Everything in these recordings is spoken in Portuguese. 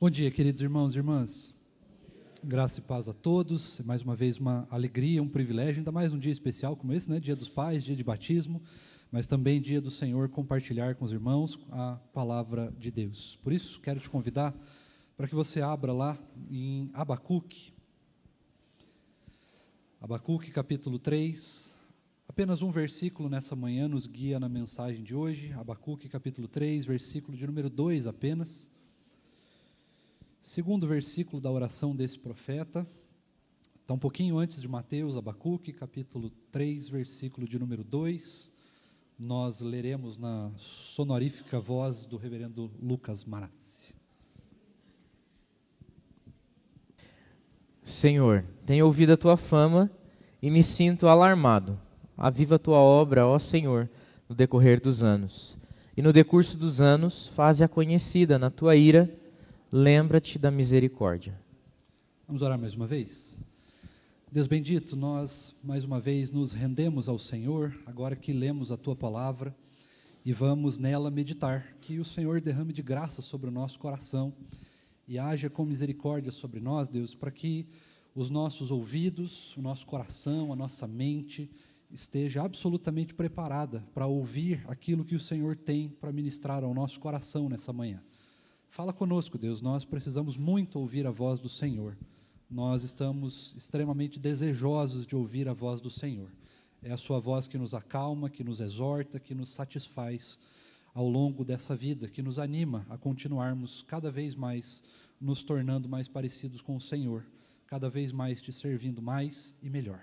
Bom dia, queridos irmãos e irmãs. Graça e paz a todos. Mais uma vez uma alegria, um privilégio, ainda mais um dia especial como esse, né? Dia dos Pais, dia de batismo, mas também dia do Senhor compartilhar com os irmãos a palavra de Deus. Por isso, quero te convidar para que você abra lá em Abacuque. Abacuque, capítulo 3. Apenas um versículo nessa manhã nos guia na mensagem de hoje. Abacuque, capítulo 3, versículo de número 2 apenas. Segundo versículo da oração desse profeta, está um pouquinho antes de Mateus, Abacuque, capítulo 3, versículo de número 2, nós leremos na sonorífica voz do reverendo Lucas Marassi. Senhor, tenho ouvido a tua fama e me sinto alarmado. Aviva a tua obra, ó Senhor, no decorrer dos anos. E no decurso dos anos, faze-a conhecida na tua ira, lembra-te da misericórdia. Vamos orar mais uma vez? Deus bendito, nós mais uma vez nos rendemos ao Senhor, agora que lemos a tua palavra e vamos nela meditar, que o Senhor derrame de graça sobre o nosso coração e haja com misericórdia sobre nós, Deus, para que os nossos ouvidos, o nosso coração, a nossa mente esteja absolutamente preparada para ouvir aquilo que o Senhor tem para ministrar ao nosso coração nessa manhã. Fala conosco, Deus, nós precisamos muito ouvir a voz do Senhor. Nós estamos extremamente desejosos de ouvir a voz do Senhor. É a sua voz que nos acalma, que nos exorta, que nos satisfaz ao longo dessa vida, que nos anima a continuarmos cada vez mais nos tornando mais parecidos com o Senhor, cada vez mais te servindo mais e melhor.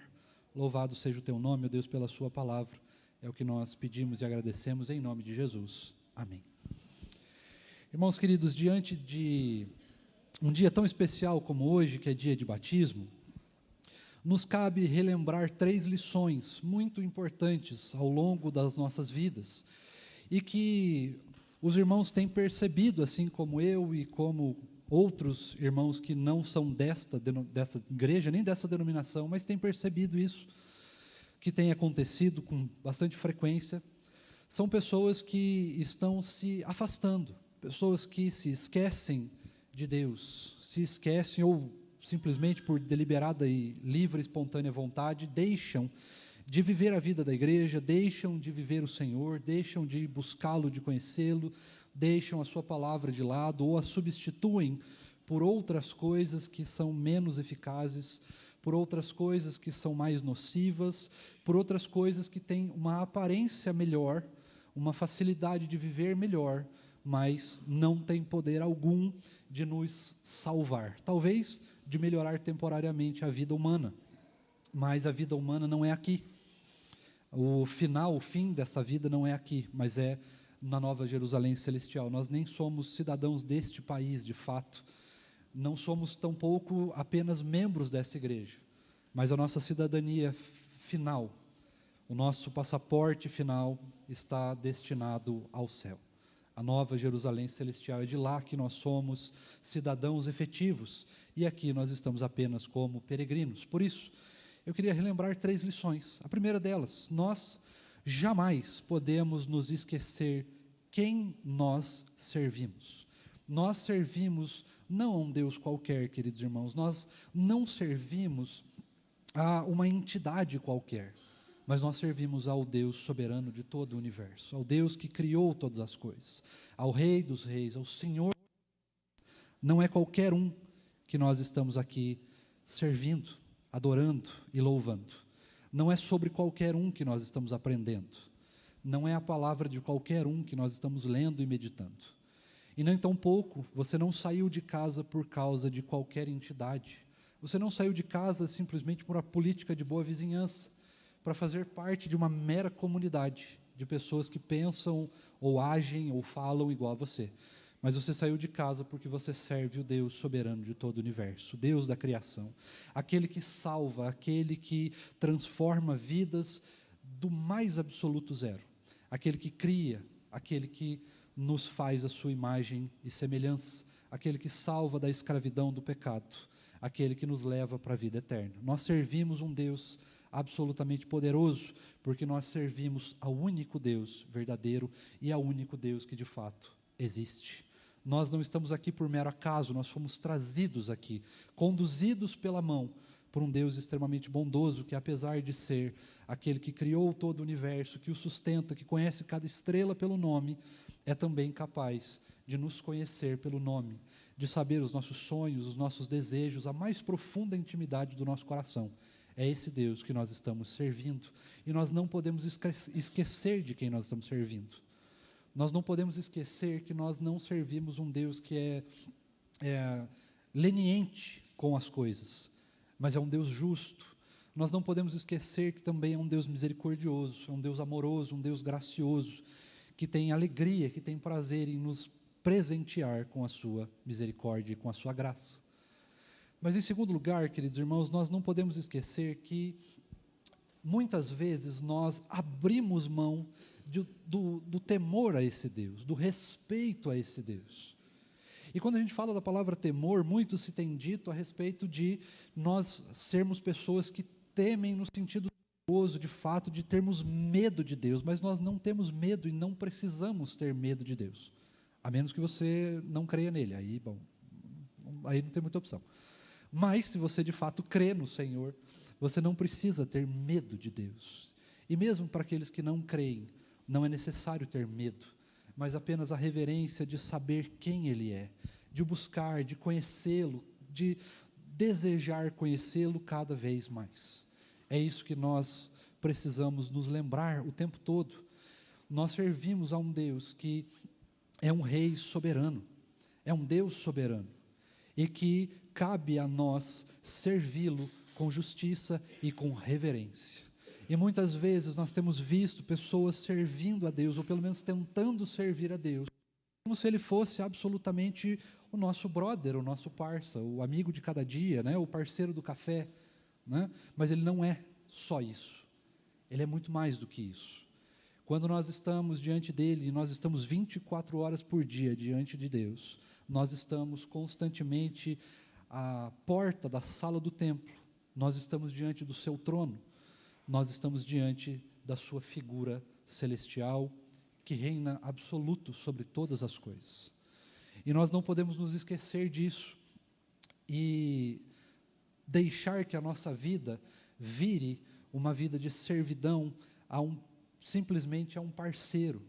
Louvado seja o teu nome, ó Deus, pela sua palavra. É o que nós pedimos e agradecemos em nome de Jesus. Amém. Irmãos queridos, diante de um dia tão especial como hoje, que é dia de batismo, nos cabe relembrar 3 lições muito importantes ao longo das nossas vidas e que os irmãos têm percebido, assim como eu e como outros irmãos que não são dessa igreja, nem dessa denominação, mas têm percebido isso, que tem acontecido com bastante frequência. São pessoas que estão se afastando, pessoas que se esquecem de Deus, se esquecem ou simplesmente por deliberada e livre, espontânea vontade, deixam de viver a vida da igreja, deixam de viver o Senhor, deixam de buscá-lo, de conhecê-lo, deixam a sua palavra de lado ou a substituem por outras coisas que são menos eficazes, por outras coisas que são mais nocivas, por outras coisas que têm uma aparência melhor, uma facilidade de viver melhor, mas não tem poder algum de nos salvar. Talvez de melhorar temporariamente a vida humana, mas a vida humana não é aqui. O fim dessa vida não é aqui, mas é na Nova Jerusalém Celestial. Nós nem somos cidadãos deste país, de fato. Não somos tampouco apenas membros dessa igreja, mas a nossa cidadania final, o nosso passaporte final está destinado ao céu. A Nova Jerusalém Celestial, é de lá que nós somos cidadãos efetivos, e aqui nós estamos apenas como peregrinos. Por isso, eu queria relembrar 3 lições. A primeira delas, nós jamais podemos nos esquecer quem nós servimos. Nós servimos não a um Deus qualquer, queridos irmãos, nós não servimos a uma entidade qualquer, mas nós servimos ao Deus soberano de todo o universo, ao Deus que criou todas as coisas, ao Rei dos Reis, ao Senhor. Não é qualquer um que nós estamos aqui servindo, adorando e louvando. Não é sobre qualquer um que nós estamos aprendendo. Não é a palavra de qualquer um que nós estamos lendo e meditando. E nem tampouco você não saiu de casa por causa de qualquer entidade. Você não saiu de casa simplesmente por uma política de boa vizinhança, para fazer parte de uma mera comunidade de pessoas que pensam ou agem ou falam igual a você. Mas você saiu de casa porque você serve o Deus soberano de todo o universo, o Deus da criação, aquele que salva, aquele que transforma vidas do mais absoluto zero, aquele que cria, aquele que nos faz a sua imagem e semelhança, aquele que salva da escravidão do pecado, aquele que nos leva para a vida eterna. Nós servimos um Deus absolutamente poderoso, porque nós servimos ao único Deus verdadeiro e ao único Deus que de fato existe. Nós não estamos aqui por mero acaso, nós fomos trazidos aqui, conduzidos pela mão por um Deus extremamente bondoso, que apesar de ser aquele que criou todo o universo, que o sustenta, que conhece cada estrela pelo nome, é também capaz de nos conhecer pelo nome, de saber os nossos sonhos, os nossos desejos, a mais profunda intimidade do nosso coração. É esse Deus que nós estamos servindo, e nós não podemos esquecer de quem nós estamos servindo. Nós não podemos esquecer que nós não servimos um Deus que é leniente com as coisas, mas é um Deus justo. Nós não podemos esquecer que também é um Deus misericordioso, é um Deus amoroso, um Deus gracioso, que tem alegria, que tem prazer em nos presentear com a sua misericórdia e com a sua graça. Mas em segundo lugar, queridos irmãos, nós não podemos esquecer que muitas vezes nós abrimos mão do temor a esse Deus, do respeito a esse Deus. E quando a gente fala da palavra temor, muito se tem dito a respeito de nós sermos pessoas que temem no sentido de fato, de termos medo de Deus, mas nós não temos medo e não precisamos ter medo de Deus, a menos que você não creia nele, aí não tem muita opção. Mas se você de fato crê no Senhor, você não precisa ter medo de Deus. E mesmo para aqueles que não creem, não é necessário ter medo, mas apenas a reverência de saber quem Ele é, de buscar, de conhecê-lo, de desejar conhecê-lo cada vez mais. É isso que nós precisamos nos lembrar o tempo todo. Nós servimos a um Deus que é um Rei soberano, é um Deus soberano, e que cabe a nós servi-lo com justiça e com reverência. E muitas vezes nós temos visto pessoas servindo a Deus, ou pelo menos tentando servir a Deus, como se Ele fosse absolutamente o nosso brother, o nosso parça, o amigo de cada dia, né? O parceiro do café, né? Mas Ele não é só isso, Ele é muito mais do que isso. Quando nós estamos diante dEle, nós estamos 24 horas por dia diante de Deus, nós estamos constantemente à porta da sala do templo, nós estamos diante do seu trono, nós estamos diante da sua figura celestial, que reina absoluto sobre todas as coisas. E nós não podemos nos esquecer disso e deixar que a nossa vida vire uma vida de servidão simplesmente a um parceiro,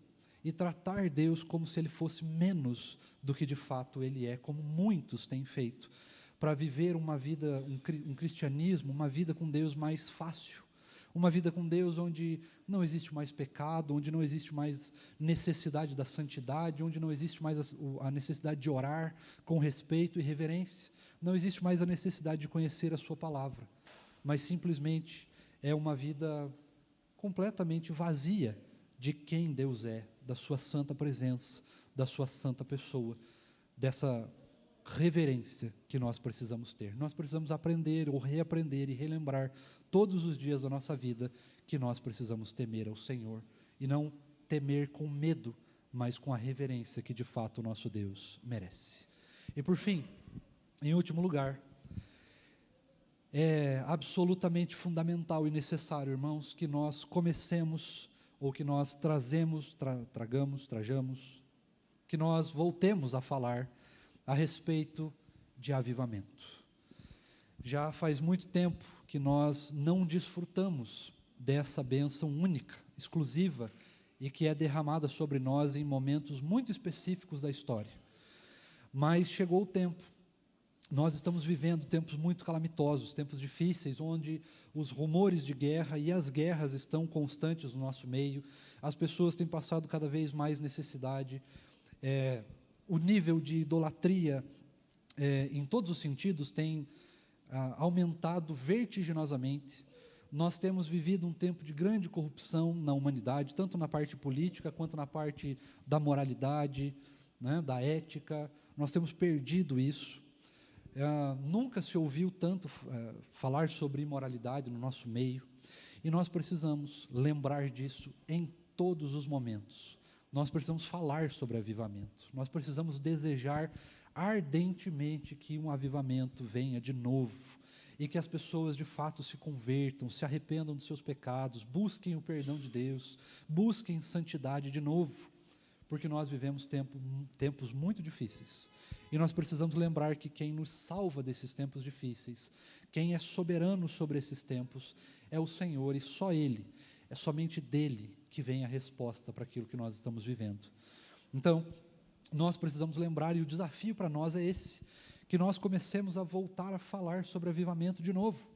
e tratar Deus como se Ele fosse menos do que de fato Ele é, como muitos têm feito, para viver uma vida, um cristianismo, uma vida com Deus mais fácil, uma vida com Deus onde não existe mais pecado, onde não existe mais necessidade da santidade, onde não existe mais a necessidade de orar com respeito e reverência, não existe mais a necessidade de conhecer a sua palavra, mas simplesmente é uma vida completamente vazia de quem Deus é, da sua santa presença, da sua santa pessoa, dessa reverência que nós precisamos ter. Nós precisamos aprender ou reaprender e relembrar todos os dias da nossa vida que nós precisamos temer ao Senhor, e não temer com medo, mas com a reverência que de fato o nosso Deus merece. E por fim, em último lugar, é absolutamente fundamental e necessário, irmãos, que nós comecemos, ou que nós trajamos, que nós voltemos a falar a respeito de avivamento. Já faz muito tempo que nós não desfrutamos dessa bênção única, exclusiva, e que é derramada sobre nós em momentos muito específicos da história. Mas chegou o tempo. Nós estamos vivendo tempos muito calamitosos, tempos difíceis, onde os rumores de guerra e as guerras estão constantes no nosso meio, as pessoas têm passado cada vez mais necessidade, o nível de idolatria, em todos os sentidos, tem aumentado vertiginosamente. Nós temos vivido um tempo de grande corrupção na humanidade, tanto na parte política, quanto na parte da moralidade, né, da ética. Nós temos perdido isso. Nunca se ouviu tanto falar sobre imoralidade no nosso meio, e nós precisamos lembrar disso em todos os momentos. Nós precisamos falar sobre avivamento, nós precisamos desejar ardentemente que um avivamento venha de novo, e que as pessoas de fato se convertam, se arrependam dos seus pecados, busquem o perdão de Deus, busquem santidade de novo, porque nós vivemos tempos muito difíceis. E nós precisamos lembrar que quem nos salva desses tempos difíceis, quem é soberano sobre esses tempos, é o Senhor, e só Ele, é somente dEle que vem a resposta para aquilo que nós estamos vivendo. Então, nós precisamos lembrar, e o desafio para nós é esse, que nós comecemos a voltar a falar sobre avivamento de novo,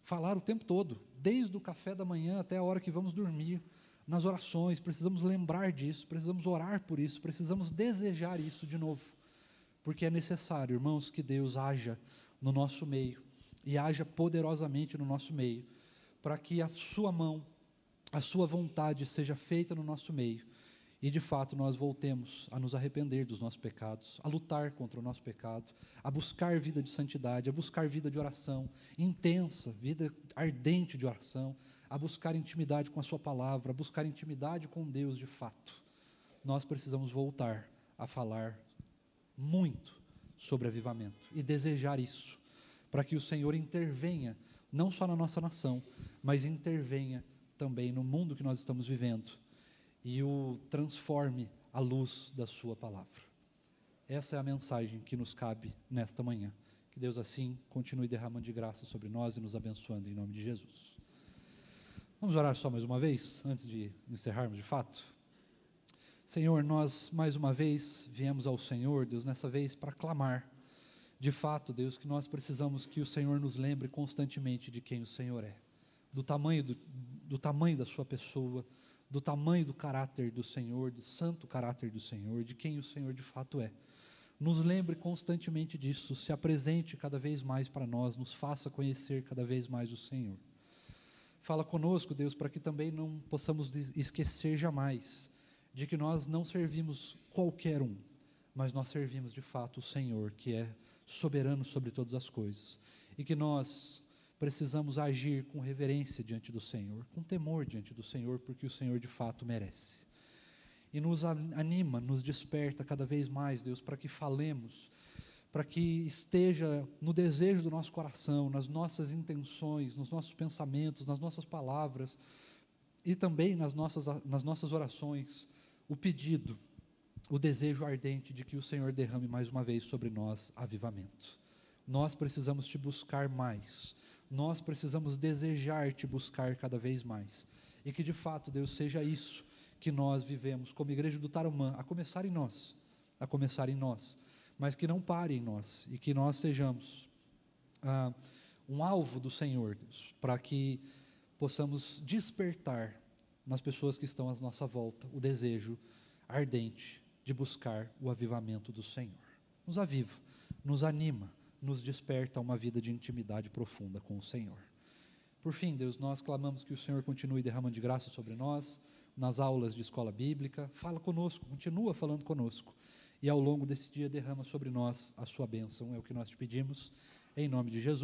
falar o tempo todo, desde o café da manhã até a hora que vamos dormir, nas orações, precisamos lembrar disso, precisamos orar por isso, precisamos desejar isso de novo, porque é necessário, irmãos, que Deus haja no nosso meio, e haja poderosamente no nosso meio, para que a sua mão, a sua vontade seja feita no nosso meio, e de fato nós voltemos a nos arrepender dos nossos pecados, a lutar contra o nosso pecado, a buscar vida de santidade, a buscar vida de oração intensa, vida ardente de oração, a buscar intimidade com a sua palavra, a buscar intimidade com Deus de fato. Nós precisamos voltar a falar muito sobre avivamento e desejar isso, para que o Senhor intervenha, não só na nossa nação, mas intervenha também no mundo que nós estamos vivendo, e o transforme à luz da sua palavra. Essa é a mensagem que nos cabe nesta manhã. Que Deus assim continue derramando de graça sobre nós e nos abençoando em nome de Jesus. Vamos orar só mais uma vez, antes de encerrarmos de fato? Senhor, nós mais uma vez viemos ao Senhor, Deus, nessa vez para clamar. De fato, Deus, que nós precisamos que o Senhor nos lembre constantemente de quem o Senhor é, do tamanho da sua pessoa, do tamanho do caráter do Senhor, do santo caráter do Senhor, de quem o Senhor de fato é. Nos lembre constantemente disso, se apresente cada vez mais para nós, nos faça conhecer cada vez mais o Senhor. Fala conosco, Deus, para que também não possamos esquecer jamais de que nós não servimos qualquer um, mas nós servimos de fato o Senhor, que é soberano sobre todas as coisas, e que nós precisamos agir com reverência diante do Senhor, com temor diante do Senhor, porque o Senhor de fato merece. E nos anima, nos desperta cada vez mais, Deus, para que falemos, para que esteja no desejo do nosso coração, nas nossas intenções, nos nossos pensamentos, nas nossas palavras, e também nas nossas orações, o pedido, o desejo ardente de que o Senhor derrame mais uma vez sobre nós avivamento. Nós precisamos te buscar mais, nós precisamos desejar te buscar cada vez mais, e que de fato, Deus, seja isso que nós vivemos como igreja do Tarumã, a começar em nós, mas que não pare em nós, e que nós sejamos um alvo do Senhor, Deus, para que possamos despertar nas pessoas que estão à nossa volta o desejo ardente de buscar o avivamento do Senhor. Nos aviva, nos anima, nos desperta a uma vida de intimidade profunda com o Senhor. Por fim, Deus, nós clamamos que o Senhor continue derramando de graça sobre nós, nas aulas de escola bíblica, fala conosco, continua falando conosco, e ao longo desse dia derrama sobre nós a sua bênção, é o que nós te pedimos, em nome de Jesus.